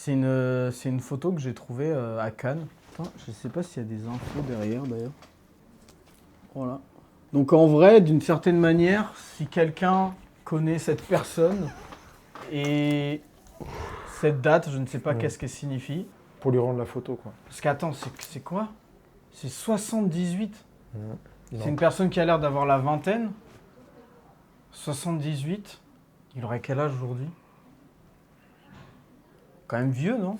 C'est une photo que j'ai trouvée à Cannes. Attends, je sais pas s'il y a des infos derrière d'ailleurs. Voilà. Donc en vrai, d'une certaine manière, si quelqu'un connaît cette personne et cette date, je ne sais pas qu'est-ce qu'elle signifie. Pour lui rendre la photo, quoi. Parce qu'attends, c'est quoi? C'est 78. C'est Non. une personne qui a l'air d'avoir la vingtaine. 78. Il aurait quel âge aujourd'hui? Quand même vieux, non?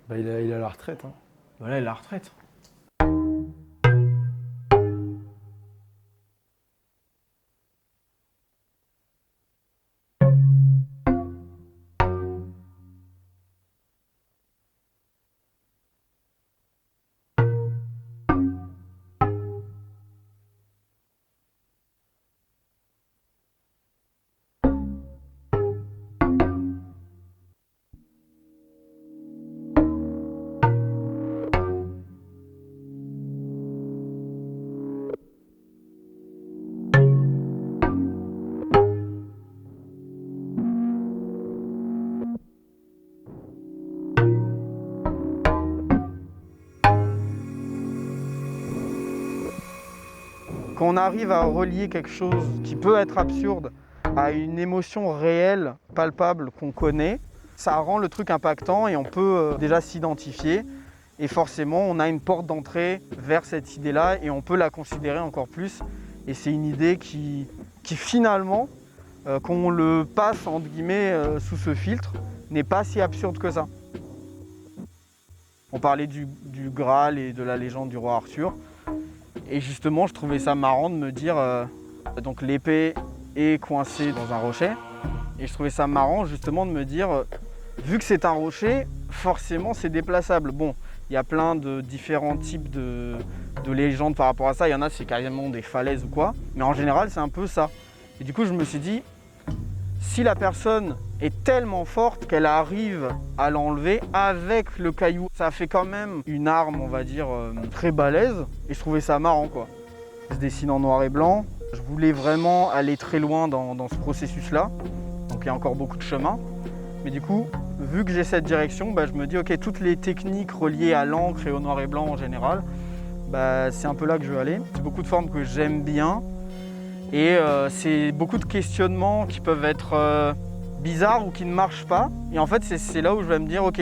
Bah, il a la retraite. Hein. Voilà, il a la retraite. Quand on arrive à relier quelque chose qui peut être absurde à une émotion réelle, palpable, qu'on connaît, ça rend le truc impactant et on peut déjà s'identifier. Et forcément, on a une porte d'entrée vers cette idée-là et on peut la considérer encore plus. Et c'est une idée qui finalement, qu'on le passe entre guillemets sous ce filtre, n'est pas si absurde que ça. On parlait du Graal et de la légende du roi Arthur. Et justement, je trouvais ça marrant de me dire, donc l'épée est coincée dans un rocher. Et je trouvais ça marrant justement de me dire, vu que c'est un rocher, forcément c'est déplaçable. Bon, il y a plein de différents types de légendes par rapport à ça. Il y en a, c'est carrément des falaises ou quoi. Mais en général, c'est un peu ça. Et du coup, je me suis dit, si la personne est tellement forte qu'elle arrive à l'enlever avec le caillou, ça fait quand même une arme, on va dire, très balèze. Et je trouvais ça marrant, quoi. Je dessine en noir et blanc. Je voulais vraiment aller très loin dans ce processus-là. Donc il y a encore beaucoup de chemin. Mais du coup, vu que j'ai cette direction, je me dis, ok, toutes les techniques reliées à l'encre et au noir et blanc en général, c'est un peu là que je veux aller. C'est beaucoup de formes que j'aime bien. Et c'est beaucoup de questionnements qui peuvent être bizarres ou qui ne marchent pas. Et en fait, c'est là où je vais me dire, ok,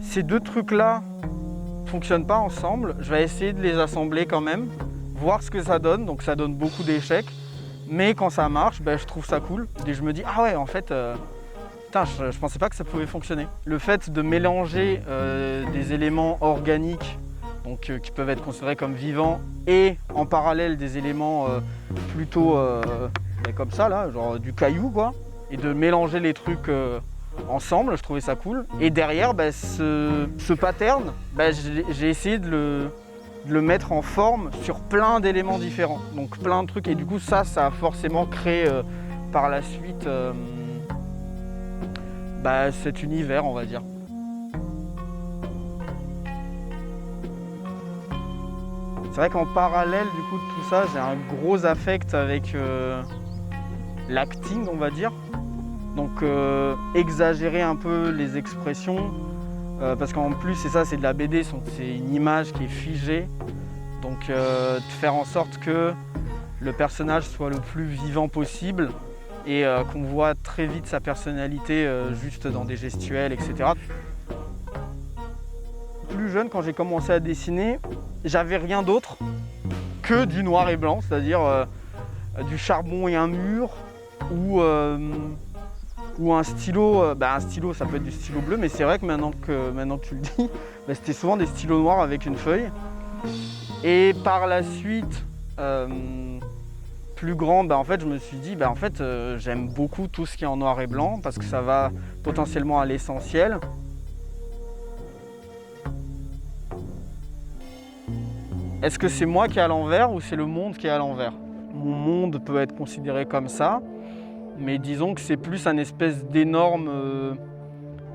ces deux trucs-là ne fonctionnent pas ensemble. Je vais essayer de les assembler quand même, voir ce que ça donne. Donc ça donne beaucoup d'échecs. Mais quand ça marche, je trouve ça cool. Et je me dis, ah ouais, en fait, putain, je pensais pas que ça pouvait fonctionner. Le fait de mélanger des éléments organiques, donc qui peuvent être considérés comme vivants, et en parallèle des éléments plutôt comme ça, là, genre du caillou, quoi, et de mélanger les trucs ensemble, je trouvais ça cool. Et derrière, ce pattern, j'ai essayé de le mettre en forme sur plein d'éléments différents, donc plein de trucs. Et du coup, ça a forcément créé par la suite cet univers, on va dire. C'est vrai qu'en parallèle du coup de tout ça, j'ai un gros affect avec l'acting, on va dire. Donc exagérer un peu les expressions, parce qu'en plus c'est de la BD, c'est une image qui est figée. Donc de faire en sorte que le personnage soit le plus vivant possible et qu'on voit très vite sa personnalité juste dans des gestuels, etc. Plus jeune, quand j'ai commencé à dessiner, j'avais rien d'autre que du noir et blanc, c'est-à-dire du charbon et un mur ou un stylo. Un stylo, ça peut être du stylo bleu, mais c'est vrai que maintenant que tu le dis, c'était souvent des stylos noirs avec une feuille. Et par la suite, plus grand, en fait, je me suis dit, j'aime beaucoup tout ce qui est en noir et blanc parce que ça va potentiellement à l'essentiel. Est-ce que c'est moi qui est à l'envers ou c'est le monde qui est à l'envers? Mon monde peut être considéré comme ça, mais disons que c'est plus un espèce d'énorme,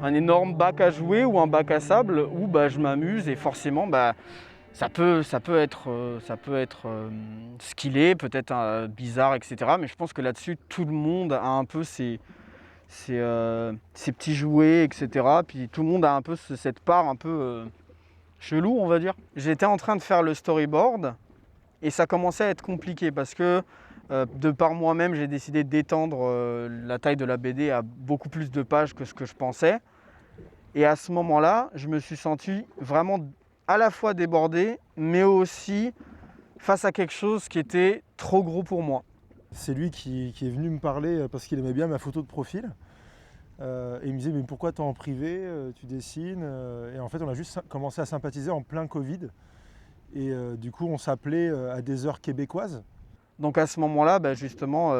un énorme bac à jouer ou un bac à sable où je m'amuse et forcément ça peut être ce qu'il est, peut-être bizarre, etc. Mais je pense que là-dessus, tout le monde a un peu ses ses petits jouets, etc. Puis tout le monde a un peu cette part un peu chelou, on va dire. J'étais en train de faire le storyboard et ça commençait à être compliqué parce que de par moi-même, j'ai décidé d'étendre la taille de la BD à beaucoup plus de pages que ce que je pensais. Et à ce moment-là, je me suis senti vraiment à la fois débordé, mais aussi face à quelque chose qui était trop gros pour moi. C'est lui qui est venu me parler parce qu'il aimait bien ma photo de profil. Et il me disait mais pourquoi t'es en privé, tu dessines et en fait on a juste commencé à sympathiser en plein Covid. Et du coup on s'appelait à des heures québécoises. Donc à ce moment-là, justement,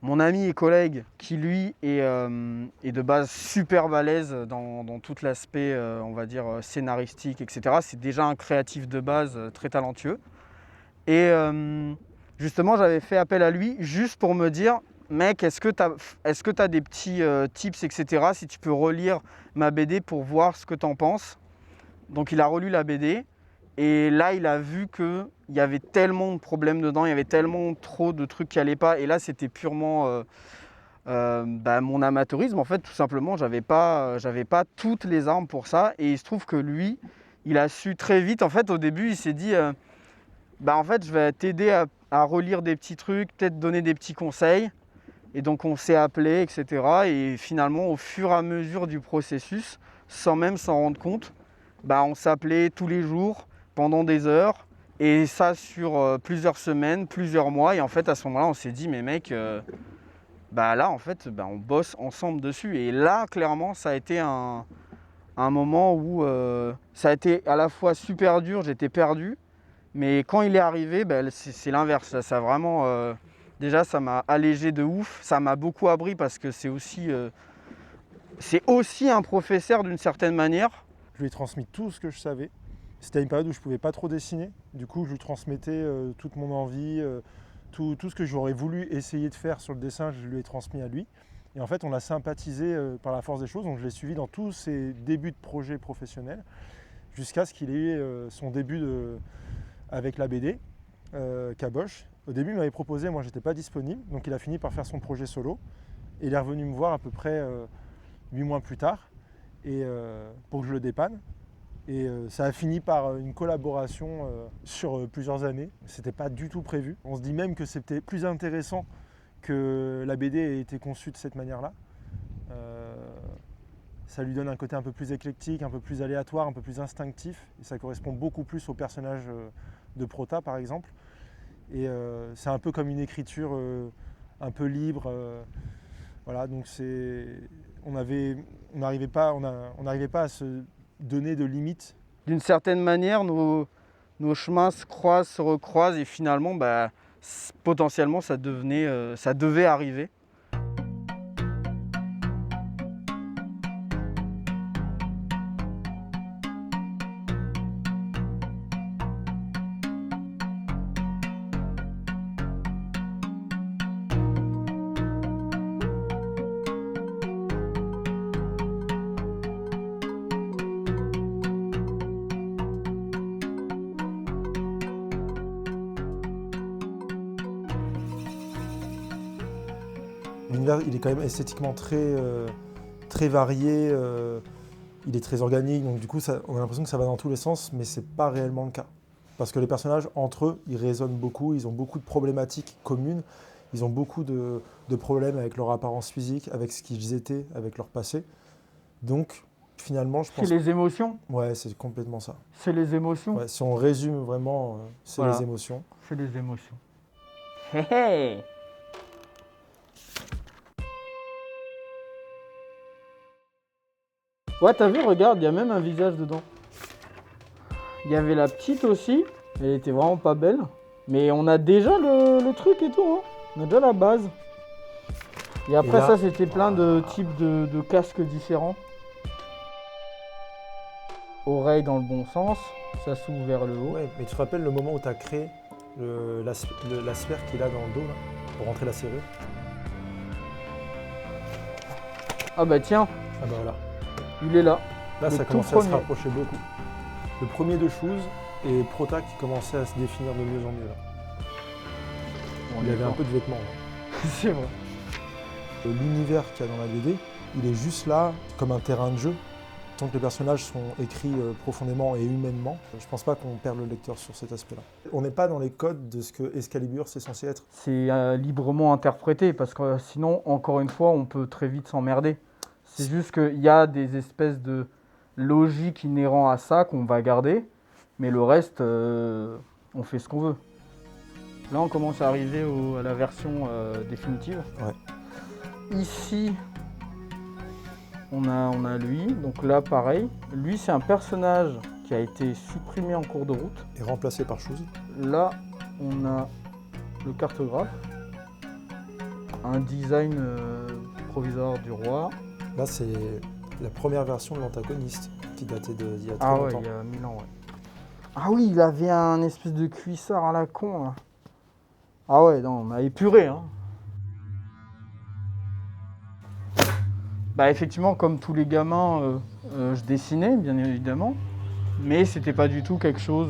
mon ami et collègue, qui lui est de base super balèze dans tout l'aspect, on va dire, scénaristique, etc. C'est déjà un créatif de base très talentueux. Et justement, j'avais fait appel à lui juste pour me dire, mec, est-ce que tu as des petits tips, etc. Si tu peux relire ma BD pour voir ce que tu en penses. Donc il a relu la BD. Et là, il a vu qu'il y avait tellement de problèmes dedans, il y avait tellement trop de trucs qui n'allaient pas. Et là, c'était purement mon amateurisme. En fait, tout simplement, j'avais pas toutes les armes pour ça. Et il se trouve que lui, il a su très vite. En fait, au début, il s'est dit, en fait, je vais t'aider à relire des petits trucs, peut-être donner des petits conseils. Et donc, on s'est appelé, etc. Et finalement, au fur et à mesure du processus, sans même s'en rendre compte, on s'appelait tous les jours, pendant des heures, et ça sur plusieurs semaines, plusieurs mois. Et en fait, à ce moment-là, on s'est dit, mais mec, là, en fait, on bosse ensemble dessus. Et là, clairement, ça a été un moment où ça a été à la fois super dur, j'étais perdu. Mais quand il est arrivé, c'est l'inverse. Ça vraiment, déjà, ça m'a allégé de ouf. Ça m'a beaucoup appris parce que c'est aussi un professeur d'une certaine manière. Je lui ai transmis tout ce que je savais. C'était une période où je ne pouvais pas trop dessiner. Du coup, je lui transmettais toute mon envie, tout ce que j'aurais voulu essayer de faire sur le dessin, je lui ai transmis à lui. Et en fait, on a sympathisé par la force des choses. Donc, je l'ai suivi dans tous ses débuts de projet professionnel jusqu'à ce qu'il ait son début avec la BD, Caboche. Au début, il m'avait proposé, moi, je n'étais pas disponible. Donc, il a fini par faire son projet solo. Et il est revenu me voir à peu près 8 mois plus tard pour que je le dépanne. Et ça a fini par une collaboration sur plusieurs années. C'était pas du tout prévu. On se dit même que c'était plus intéressant que la BD ait été conçue de cette manière-là. Ça lui donne un côté un peu plus éclectique, un peu plus aléatoire, un peu plus instinctif. Et ça correspond beaucoup plus au personnage de Prota, par exemple. Et c'est un peu comme une écriture un peu libre. Voilà, donc on n'arrivait pas à se donner de limites. D'une certaine manière, nos chemins se croisent, se recroisent et finalement, potentiellement, ça devait arriver. L'univers, il est quand même esthétiquement très varié, il est très organique, donc du coup, on a l'impression que ça va dans tous les sens, mais c'est pas réellement le cas. Parce que les personnages, entre eux, ils résonnent beaucoup, ils ont beaucoup de problématiques communes, ils ont beaucoup de problèmes avec leur apparence physique, avec ce qu'ils étaient, avec leur passé. Donc, finalement, je pense... C'est les émotions. Ouais, c'est complètement ça. C'est les émotions. Ouais, si on résume vraiment, c'est voilà. les émotions. C'est les émotions. Hé hé. Ouais, t'as vu, regarde, il y a même un visage dedans. Il y avait la petite aussi, elle était vraiment pas belle. Mais on a déjà le truc et tout, hein. On a déjà la base. Et après ça, c'était plein de types de casques différents. Oreille dans le bon sens, ça s'ouvre vers le haut. Ouais, mais tu te rappelles le moment où tu as créé la sphère qu'il a dans le dos, là, pour rentrer la serrure? Ah bah tiens. Ah bah voilà. Il est là. Là, ça commençait à se rapprocher beaucoup. Le premier de Shoes et Prota qui commençait à se définir de mieux en mieux. Là. Il avait un peu de vêtements. C'est vrai. L'univers qu'il y a dans la BD, il est juste là comme un terrain de jeu. Tant que les personnages sont écrits profondément et humainement, je pense pas qu'on perd le lecteur sur cet aspect-là. On n'est pas dans les codes de ce que Excalibur c'est censé être. C'est librement interprété parce que sinon, encore une fois, on peut très vite s'emmerder. C'est juste qu'il y a des espèces de logique inhérent à ça qu'on va garder, mais le reste, on fait ce qu'on veut. Là, on commence à arriver à la version définitive. Ouais. Ici, on a lui, donc là pareil. Lui, c'est un personnage qui a été supprimé en cours de route. Et remplacé par chose. Là, on a le cartographe, un design provisoire du roi. Là, c'est la première version de l'antagoniste qui datait d'il y a très Ah ouais, longtemps. il y a 1000 ans, ouais. Ah oui, il avait un espèce de cuissard à la con, là. Ah ouais, non, on a épuré, hein. Bah effectivement, comme tous les gamins, je dessinais, bien évidemment. Mais c'était pas du tout quelque chose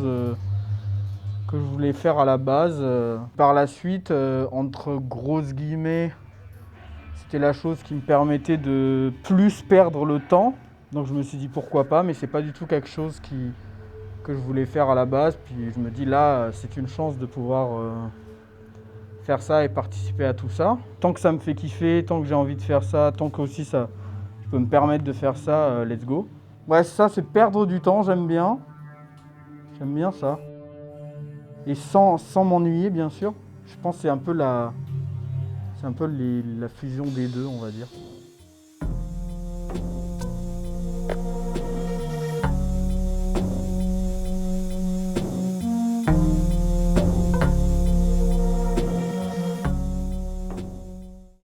que je voulais faire à la base. Par la suite, entre grosses guillemets, c'était la chose qui me permettait de plus perdre le temps. Donc je me suis dit pourquoi pas, mais c'est pas du tout quelque chose que je voulais faire à la base. Puis je me dis là, c'est une chance de pouvoir faire ça et participer à tout ça. Tant que ça me fait kiffer, tant que j'ai envie de faire ça, tant que aussi ça, je peux me permettre de faire ça, let's go. Ouais, ça c'est perdre du temps, j'aime bien. J'aime bien ça. Et sans m'ennuyer, bien sûr. Je pense que c'est un peu la fusion des deux, on va dire.